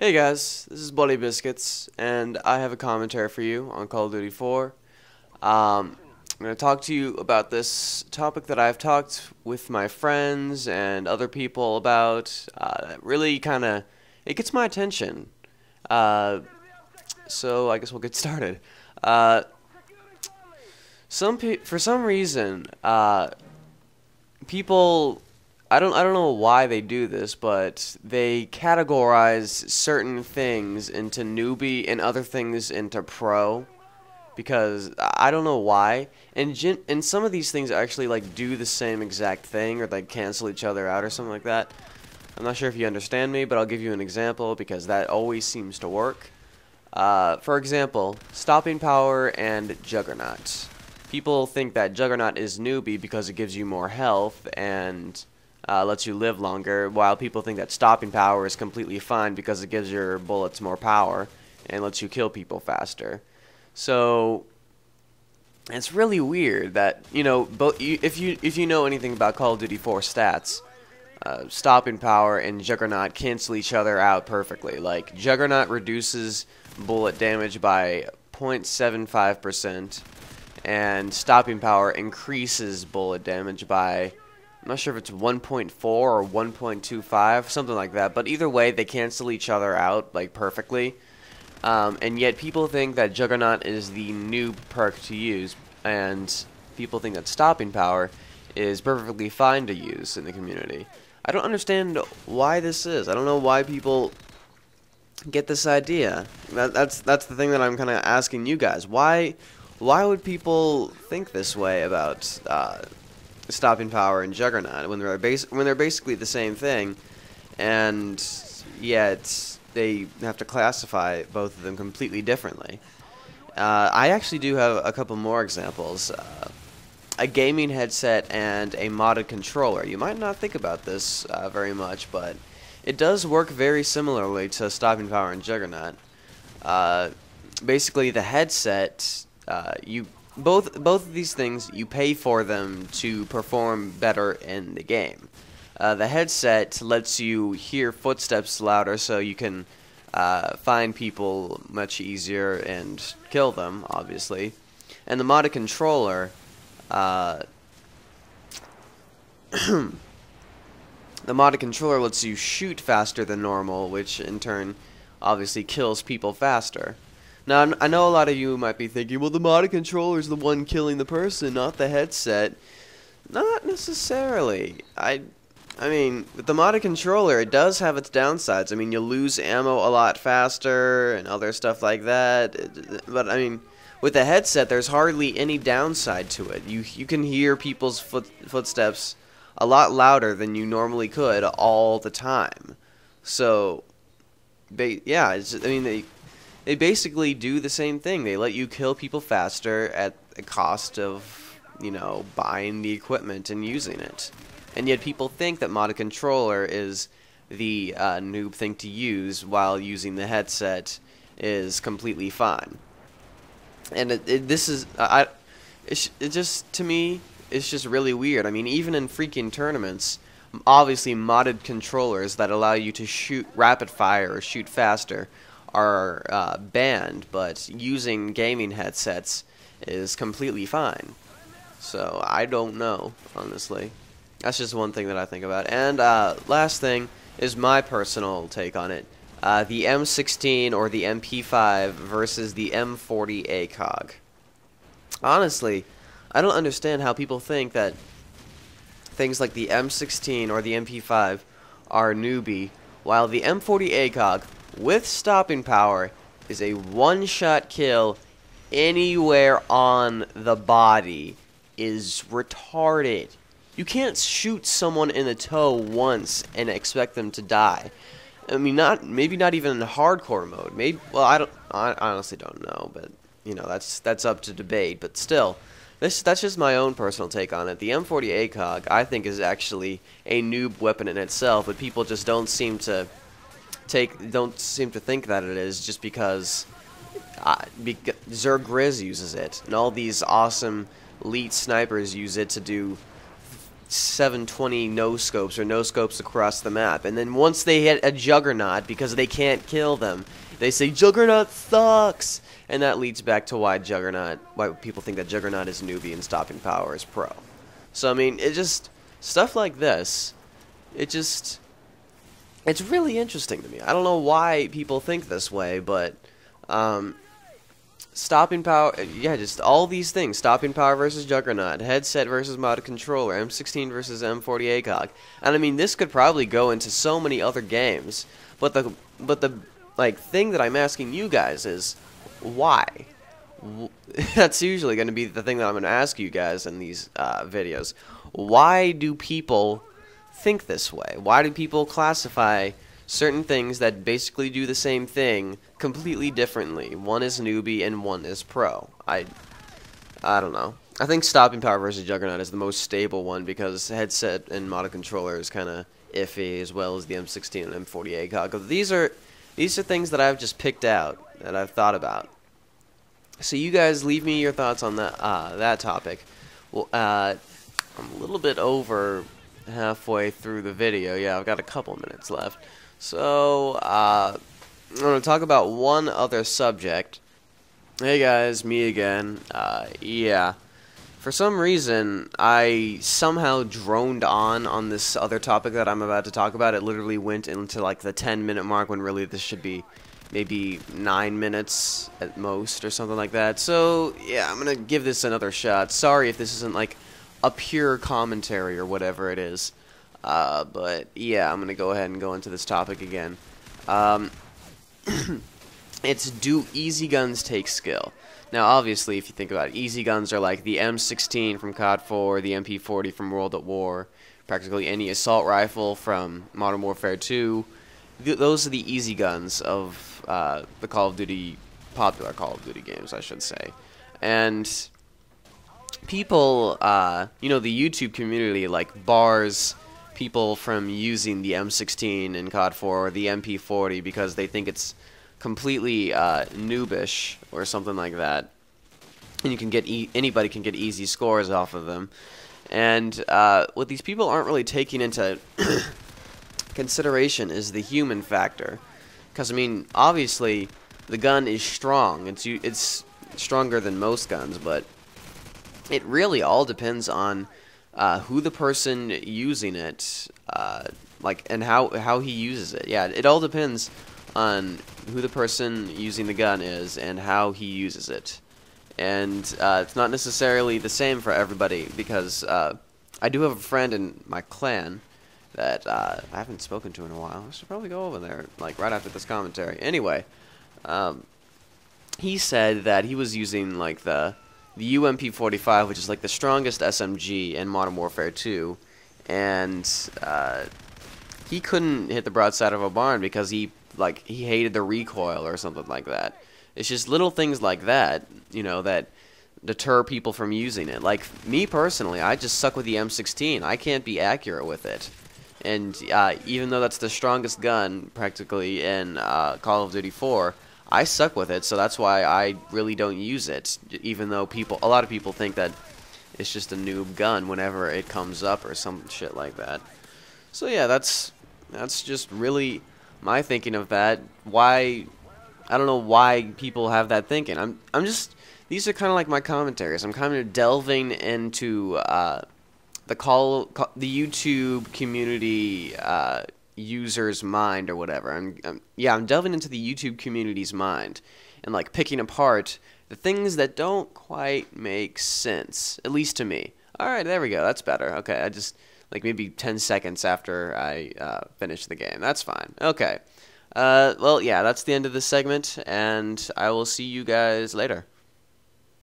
Hey guys, this is Bloody Biscuits, and I have a commentary for you on Call of Duty 4. I'm going to talk to you about this topic that I've talked with my friends and other people about. That really it gets my attention. Uh, so I guess we'll get started. Uh, for some reason, people I don't know why they do this, but they categorize certain things into newbie and other things into pro because I don't know why. And some of these things actually like do the same exact thing or like cancel each other out or something like that. I'm not sure if you understand me, but I'll give you an example because that always seems to work. For example, stopping power and juggernaut. People think that juggernaut is newbie because it gives you more health and lets you live longer, while people think that stopping power is completely fine because it gives your bullets more power and lets you kill people faster. So it's really weird that if you know anything about Call of Duty 4 stats, stopping power and juggernaut cancel each other out perfectly. Like juggernaut reduces bullet damage by 0.75%, and stopping power increases bullet damage by, I'm not sure if it's 1.4 or 1.25, something like that. But either way, they cancel each other out like perfectly. And yet people think that Juggernaut is the new perk to use, and people think that stopping power is perfectly fine to use in the community. I don't understand why this is. I don't know why people get this idea. That's the thing that I'm kind of asking you guys. Why would people think this way about stopping power and juggernaut when they're basically the same thing, and yet they have to classify both of them completely differently? I actually do have a couple more examples. A gaming headset and a modded controller. You might not think about this very much, but it does work very similarly to stopping power and juggernaut. Basically, the headset, both of these things, you pay for them to perform better in the game. The headset lets you hear footsteps louder, so you can find people much easier and kill them, obviously. And the modded controller, the modded controller lets you shoot faster than normal, which in turn obviously kills people faster. Now, I know a lot of you might be thinking, well, the modded controller is the one killing the person, not the headset. Not necessarily. I mean, with the modded controller, it does have its downsides. I mean, you lose ammo a lot faster and other stuff like that. But, I mean, with the headset, there's hardly any downside to it. You can hear people's footsteps a lot louder than you normally could all the time. So, yeah, they basically do the same thing. They let you kill people faster at the cost of, buying the equipment and using it. And yet people think that modded controller is the noob thing to use, while using the headset is completely fine. And to me, it's just really weird. I mean, even in freaking tournaments, obviously modded controllers that allow you to shoot rapid fire or shoot faster are banned, but using gaming headsets is completely fine. So I don't know, honestly. That's just one thing that I think about. And last thing is my personal take on it. The M16 or the MP5 versus the M40 ACOG. Honestly, I don't understand how people think that things like the M16 or the MP5 are newbie, while the M40 ACOG with stopping power is a one-shot kill anywhere on the body is retarded. You can't shoot someone in the toe once and expect them to die. I mean, maybe not even in hardcore mode. I honestly don't know, but that's up to debate. But still, that's just my own personal take on it. The M40 ACOG, I think, is actually a noob weapon in itself, but people just don't seem to think that it is, just because Zerg Grizz uses it, and all these awesome elite snipers use it to do 720 no scopes or no scopes across the map, and then once they hit a juggernaut, because they can't kill them, they say juggernaut sucks, and that leads back to why people think that juggernaut is newbie and stopping power is pro. So I mean, it just stuff like this. It's really interesting to me. I don't know why people think this way, but stopping power, yeah, just all these things. Stopping power versus juggernaut, headset versus modded controller, M16 versus M40 ACOG. And I mean, this could probably go into so many other games, but the like thing that I'm asking you guys is why? That's usually going to be the thing that I'm going to ask you guys in these videos. Why do people think this way? Why do people classify certain things that basically do the same thing completely differently? One is newbie and one is pro. I don't know. I think stopping power versus juggernaut is the most stable one because headset and modded controller is kind of iffy, as well as the M16 and M40 ACOG. These are things that I've just picked out that I've thought about. So you guys leave me your thoughts on that topic. Well, I'm a little bit over halfway through the video. Yeah, I've got a couple minutes left. So, I'm going to talk about one other subject. Hey guys, me again. Yeah. For some reason, I somehow droned on this other topic that I'm about to talk about. It literally went into like the 10-minute mark when really this should be maybe 9 minutes at most or something like that. So, yeah, I'm going to give this another shot. Sorry if this isn't like a pure commentary or whatever it is. But yeah, I'm going to go ahead and go into this topic again. It's, do easy guns take skill? Now, obviously, if you think about it, easy guns are like the M16 from Cod4, the MP40 from World at War, practically any assault rifle from Modern Warfare 2. Those are the easy guns of the popular Call of Duty games, I should say. And people, you know, the YouTube community like bars people from using the M16 in COD 4 or the MP40 because they think it's completely noobish or something like that, and you can get anybody can get easy scores off of them. And what these people aren't really taking into consideration is the human factor, because I mean, obviously the gun is strong. It's stronger than most guns, but it really all depends on who the person using it, like, and how he uses it. Yeah, it all depends on who the person using the gun is and how he uses it. And it's not necessarily the same for everybody, because I do have a friend in my clan that I haven't spoken to in a while. I should probably go over there, like, right after this commentary. Anyway, he said that he was using, like, the UMP45, which is like the strongest SMG in Modern Warfare 2, and he couldn't hit the broadside of a barn because he hated the recoil or something like that. It's just little things like that, you know, that deter people from using it. Like me personally, I just suck with the M16. I can't be accurate with it, and even though that's the strongest gun practically in Call of Duty 4. I suck with it, so that's why I really don't use it, even though a lot of people think that it's just a noob gun whenever it comes up or some shit like that. So yeah, that's just really my thinking of that. Why, I don't know why people have that thinking. I'm just, these are kind of like my commentaries. I'm kind of delving into the YouTube community user's mind or whatever. I'm delving into the YouTube community's mind and like picking apart the things that don't quite make sense, at least to me. Alright, there we go, that's better. Okay, I just, like maybe 10 seconds after I finish the game. That's fine. Okay. Well, yeah, that's the end of this segment, and I will see you guys later.